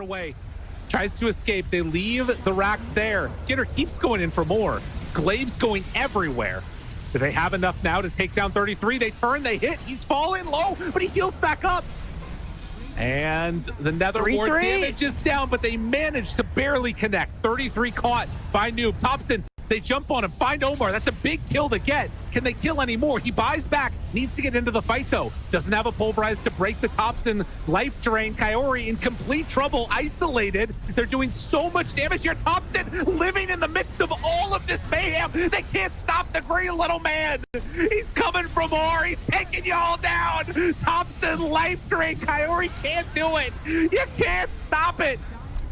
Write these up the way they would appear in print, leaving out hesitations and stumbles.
away. Tries to escape. They leave the racks there. Skinner keeps going in for more. Glaive's going everywhere. Do they have enough now to take down 33? They turn, they hit. He's falling low, but he heals back up. And the Nether Ward damage is down, but they managed to barely connect. 33 caught by Noob. Thompson, they jump on him, find Omar. That's a big kill to get. Can they kill any more? He buys back, needs to get into the fight though. Doesn't have a pulverize to break the Thompson life drain. Kaori in complete trouble, isolated. They're doing so much damage here. Thompson living in the midst of all of this mayhem. They can't stop the green little man. He's coming for more. He's taking you all down. Thompson life drain. Kaori can't do it. You can't stop it.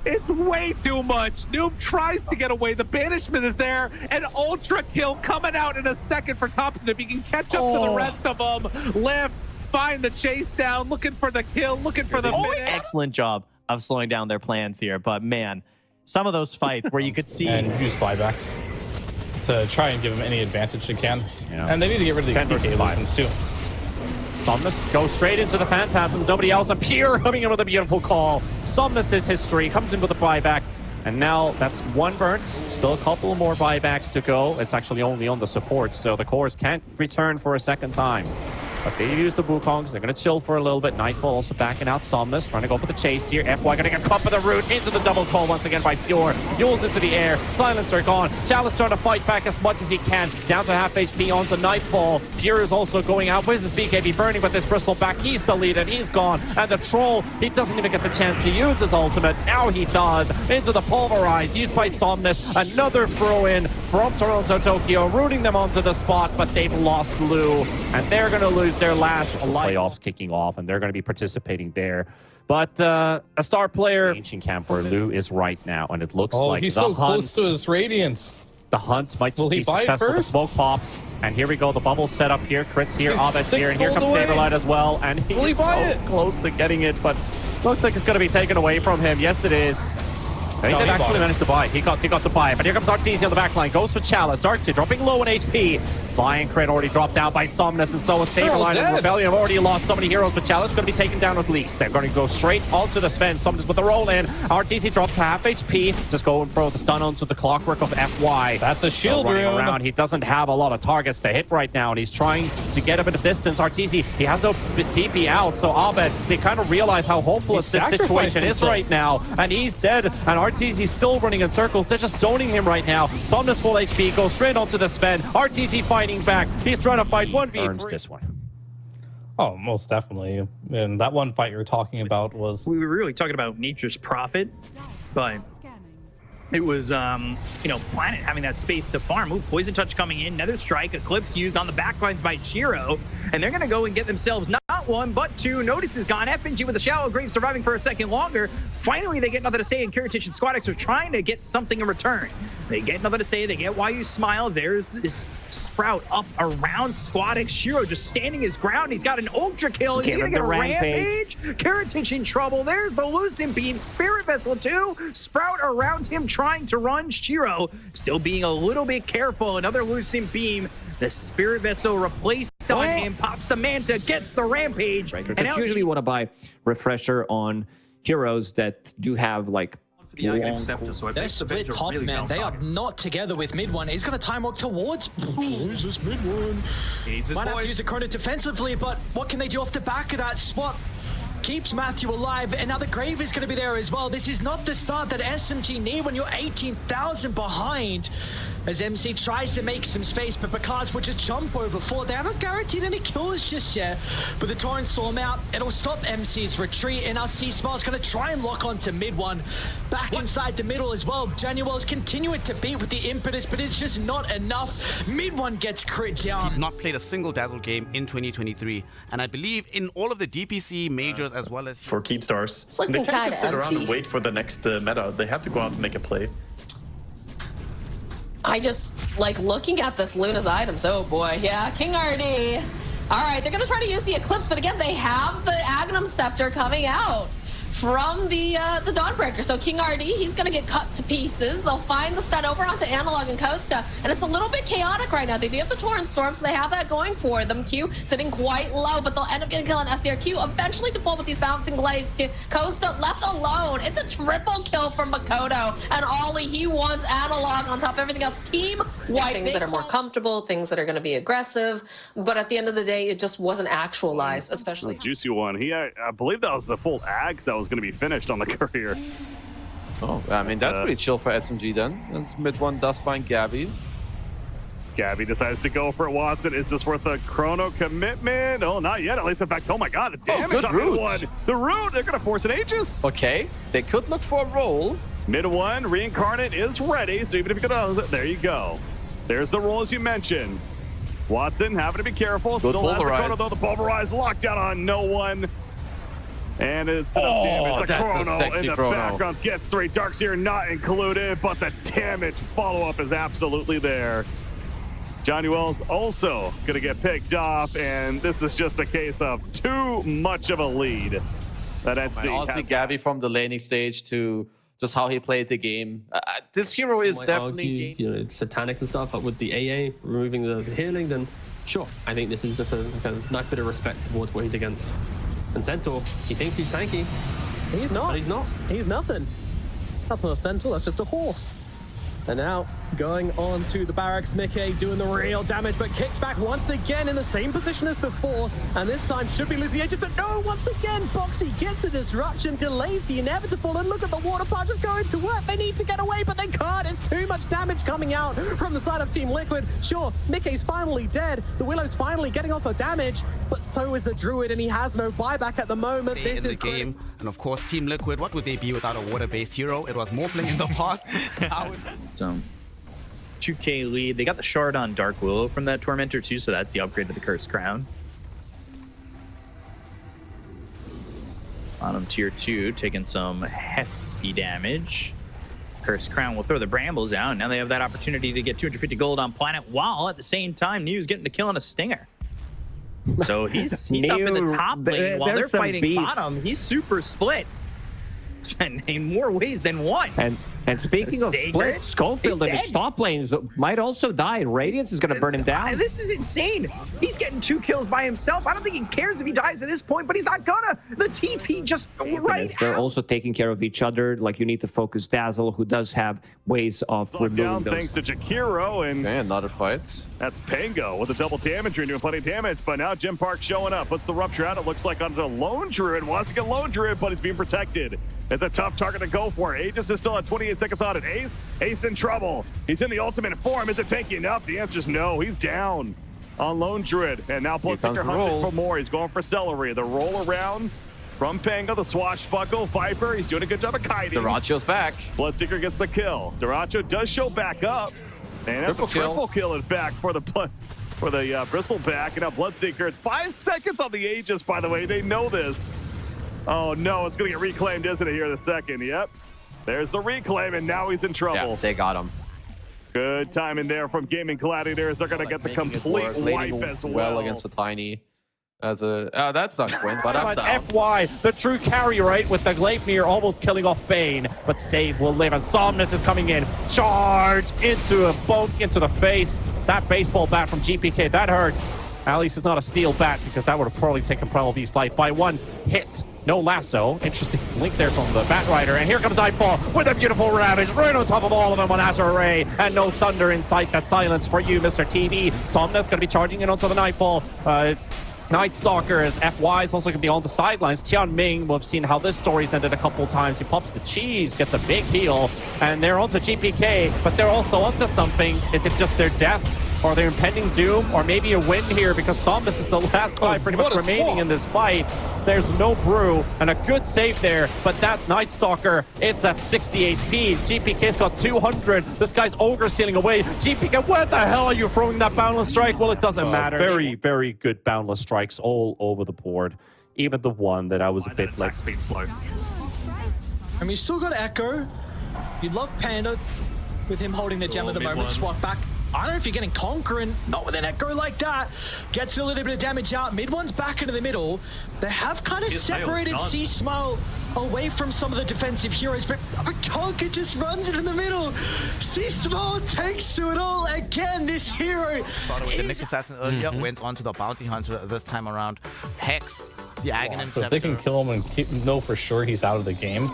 It's way too much. Noob tries to get away. The banishment is there. An ultra kill coming out in a second for Thompson. If he can catch up to the rest of them. Lift, find the chase down, looking for the kill, looking for the finish. Excellent job of slowing down their plans here. But man, some of those fights where you could see... and use buybacks to try and give them any advantage they can. Yeah. And they need to get rid of these PK weapons too. Somnus goes straight into the Phantasm. Nobody else. And Pure coming in with a beautiful call. Somnus is history. Comes in with a buyback. And now that's one burnt. Still a couple more buybacks to go. It's actually only on the support, so the cores can't return for a second time. But they use the Wukongs. They're going to chill for a little bit. Nightfall also backing out Somnus, trying to go for the chase here. FY going to get caught by the root into the double call once again by Pure. Yules into the air. Silencer gone. Chalice trying to fight back as much as he can. Down to half HP onto Nightfall. Pure is also going out with his BKB burning, but this Bristle back. He's deleted. He's gone. And the Troll, he doesn't even get the chance to use his ultimate. Now he does. Into the Pulverize used by Somnus. Another throw in from Toronto Tokyo, rooting them onto the spot, but they've lost Lou. And they're going to lose their last playoffs kicking off, and they're going to be participating there. But a star player ancient camp for Lou is right now, and it looks like he's the so hunt, close to his radiance. The hunt might just be successful. The smoke pops, and here we go. The bubble set up here. Crits here, Abed's here, and here comes Saberlight as well. And he's so close to getting it, but looks like it's going to be taken away from him. Yes, it is. He did actually manage to buy. He got the buy. But here comes Arteezy on the back line. Goes for Chalice. Darkseid dropping low in HP. Flying Crit already dropped down by Somnus, and so is Saberline and Rebellion have already lost so many heroes, but Chalice going to be taken down with leaks. They're going to go straight onto the Sven. Somnus with the roll in. Arteezy dropped half HP. Just go and throw the stun onto the clockwork of FY. That's a shield running around. He doesn't have a lot of targets to hit right now, and he's trying to get a bit of distance. Arteezy, he has no TP out, so Abed, they kind of realize how hopeless this situation is right now, and he's dead, and Arteezy's still running in circles. They're just zoning him right now. Somnus full HP, goes straight onto the Sven. Arteezy fighting back. He's trying to fight 1v3. This one. Oh, most definitely. And that one fight you were talking about was... We were really talking about Nature's Prophet, but it was, you know, Planet having that space to farm. Ooh, Poison Touch coming in, Nether Strike, Eclipse used on the backlines by Shiro, and they're going to go and get themselves not one, but two. Notice is gone. FNG with a Shallow Grave surviving for a second longer. Finally, they get nothing to say, and Kiritich and Squadix are trying to get something in return. They get nothing to say. They get Why You Smile. There's this Sprout up around Squadix. Shiro just standing his ground. He's got an ultra kill. He's going to get a Rampage. Kiritich in trouble. There's the Lucent Beam. Spirit Vessel 2. Sprout around him trying to run. Shiro still being a little bit careful. Another Lucent Beam. The Spirit Vessel replaced on him. Pops the Manta. Gets the Rampage. Right. And usually want to buy Refresher on heroes that do have like the Aghanim Scepter, so they're split top, really man. They are not together with mid one. He's going to time walk towards. Who's this mid one? Might have to use a Chrono defensively, but what can they do off the back of that spot? Keeps Matthew alive, and now the Grave is going to be there as well. This is not the start that SMG need when you're 18,000 behind. As MC tries to make some space, but Picard's will just jump over for. They haven't guaranteed any kills just yet, but the Torrent Storm out, it'll stop MC's retreat, and our C-Smile's going to try and lock onto mid one. Back inside the middle as well. Januel's continuing to beat with the impetus, but it's just not enough. Mid one gets crit down. He's not played a single Dazzle game in 2023, and I believe in all of the DPC majors as well as... For Keystars, they can't just sit around and wait for the next meta. They have to go out and make a play. I just like looking at this Luna's items. Oh boy, yeah, King RD. All right, they're gonna try to use the Eclipse, but again, they have the Aghanim Scepter coming out from the Dawnbreaker. So King RD, he's going to get cut to pieces. They'll find the stun over onto Analog and Costa, and it's a little bit chaotic right now. They do have the Torrent Storm, so they have that going for them. Q sitting quite low, but they'll end up getting killed on FCRQ eventually to pull with these bouncing glaives. Costa left alone. It's a triple kill from Makoto, and Ollie, he wants Analog on top of everything else. Team white. Things that are more comfortable, things that are going to be aggressive, but at the end of the day, it just wasn't actualized, especially. Juicy one. I believe that was the full Ags that was going to be finished on the career. Oh, I mean, that's pretty chill for SMG then. And mid one does find Gabby. Gabby decides to go for it. Watson, is this worth a chrono commitment? Oh, not yet. At least, in fact, oh my god, the damage on mid one. The root, they're going to force an Aegis. Okay, they could look for a roll. Mid one, Reincarnate is ready, so even if you go, there you go. There's the roll as you mentioned. Watson having to be careful. Good Still has the pulverize. chrono, though. The pulverize lockdown on no one. And it's enough damage. The chrono in the background gets 3. Darkseer not included, but the damage follow-up is absolutely there. Johnny Wells also going to get picked off, and this is just a case of too much of a lead that NC honestly, has. Gabby from the laning stage to just how he played the game. This hero is definitely... You know, it's satanic and stuff, but with the AA removing the healing, then sure. I think this is just a kind of nice bit of respect towards what he's against. And Centaur, he thinks he's tanky. He's not. But he's not. He's nothing. That's not a Centaur, that's just a horse. And now going on to the barracks, Mickey doing the real damage, but kicks back once again in the same position as before. And this time should be losing agent, but no, once again, Boxy gets the disruption, delays the inevitable, and look at the water part just going to work. They need to get away, but they can't. It's too much damage coming out from the side of Team Liquid. Sure, Mickey's finally dead. The Willow's finally getting off her damage, but so is the Druid, and he has no buyback at the moment. This is the game. And of course, Team Liquid, what would they be without a water-based hero? It was Morphling in the past. So 2K lead. They got the shard on Dark Willow from that Tormentor too, so that's the upgrade to the Cursed Crown. Bottom tier 2 taking some hefty damage. Cursed Crown will throw the Brambles out. Now they have that opportunity to get 250 gold on Planet, while at the same time New's getting the kill on a Stinger. So he's up in the top lane while they're fighting bottom. He's super split in more ways than one. And speaking of split, Schofield in his top lanes might also die. Radiance is going to burn him down. This is insane. He's getting 2 kills by himself. I don't think he cares if he dies at this point, but he's not gonna. The TP just right They're also taking care of each other. Like, you need to focus Dazzle, who does have ways of removing those. Thanks to Jakiro, and another fight. That's Pango with a double damage. You're doing plenty of damage, but now Jim Park showing up. Puts the Rupture out. It looks like onto Lone Druid. Wants to get Lone Druid, but he's being protected. It's a tough target to go for. Aegis is still at 28 seconds on it. Ace in trouble. He's in the ultimate form. Is it tanky enough? The answer is no. He's down on Lone Druid. And now Bloodseeker hunting for more. He's going for Celery. The roll around from Pango, the swashbuckle. Viper, he's doing a good job of kiting. Duracho's back. Bloodseeker gets the kill. Duracho does show back up. And that's a triple kill, in fact, for the Bristleback. And now Bloodseeker at 5 seconds on the Aegis, by the way. They know this. Oh, no, it's going to get reclaimed, isn't it, here in a second? Yep. There's the reclaim, and now he's in trouble. Yeah, they got him. Good timing there from Gaming Gladiators. They're going to get the complete wipe as well. Against a Tiny. As a that's not Quinn, but I'm down. FY, the true carry, right? With the Gleipnir almost killing off Bane, but Save will live, and Somnus is coming in. Charge into a bonk into the face. That baseball bat from GPK, that hurts. At least it's not a steel bat, because that would have probably taken Probably's life by 1 hit. No lasso. Interesting link there from the Batrider. And here comes Nightfall with a beautiful Ravage right on top of all of them on Azure Array. And no Sunder in sight. That's silence for you, Mr. TV. Somnus going to be charging in onto the Nightfall. Night Stalker as FY is also going to be on the sidelines. Tian Ming, we've seen how this story's ended a couple times. He pops the cheese, gets a big heal, and they're onto GPK, but they're also onto something. Is it just their deaths, or their impending doom, or maybe a win here, because Somnus is the last guy pretty much remaining in this fight. There's no brew, and a good save there, but that Night Stalker, it's at 60 HP. GPK's got 200. This guy's Ogre sealing away. GPK, where the hell are you throwing that Boundless Strike? Well, it doesn't matter. Very, very good Boundless Strikes all over the board. Even the one that I was a bit like... speed slow. I mean, you still got Echo. You love Panda with him holding the gem at the moment. Swap back I don't know if you're getting Conqueror, not with an Echo like that. Gets a little bit of damage out. Mid one's back into the middle. They have kind of separated C-Smile away from some of the defensive heroes, but Conqueror just runs it in the middle. C-Smile takes to it all again. This hero the Mixed Assassin earlier went on to the Bounty Hunter this time around. Hex, the Aghanim So if they can kill him and know for sure he's out of the game,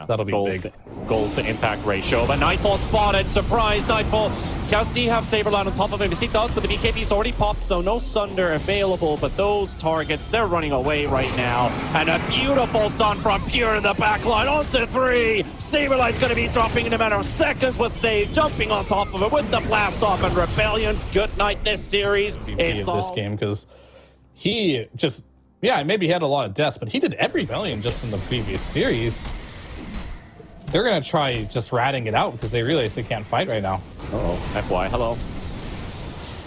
that'll be big. Gold to impact ratio, but Nightfall spotted. Surprise, Nightfall. Kelsey have Saberline on top of him. He does, but the BKB's already popped, so no Sunder available. But those targets, they're running away right now. And a beautiful Sun from Pure in the backline onto 3. Saberline's going to be dropping in a matter of seconds with Save, jumping on top of it with the blast off and Rebellion. Good night this series. It's this game because he just, maybe he had a lot of deaths, but he did every Rebellion just in the previous series. They're going to try just ratting it out because they realize they can't fight right now. Uh-oh, FY, hello.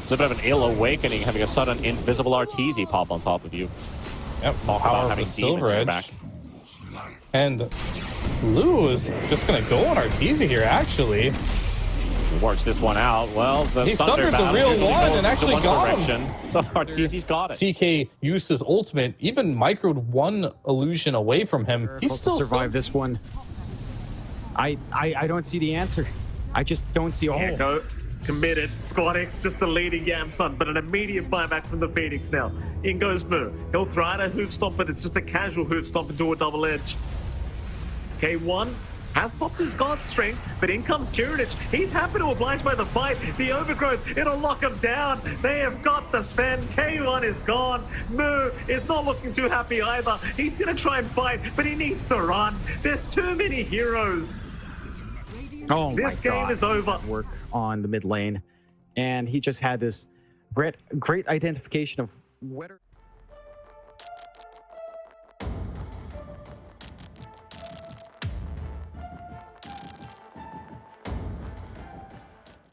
It's a bit of an ill awakening having a sudden invisible Arteezy pop on top of you. Yep, power of the Silver Edge. Back. And Lou is just going to go on Arteezy here, actually. He works this one out. Well, he Sundered the real one and actually got him. So Arteezy's got it. CK used his ultimate, even microed one illusion away from him. He still survived this one. I don't see the answer. I just don't see. Echo committed. Squad X just deleting Yamsun, but an immediate buyback from the Phoenix now. In goes Moo. He'll throw out a hoof stomp, but it's just a casual hoof stomp into a double edge. K1 has popped his guard strength, but in comes Kirinich. He's happy to oblige by the fight. The overgrowth, it'll lock him down. They have got the spend. K1 is gone. Moo is not looking too happy either. He's going to try and fight, but he needs to run. There's too many heroes. Oh, this game is over. Work on the mid lane, and he just had this great identification of whether.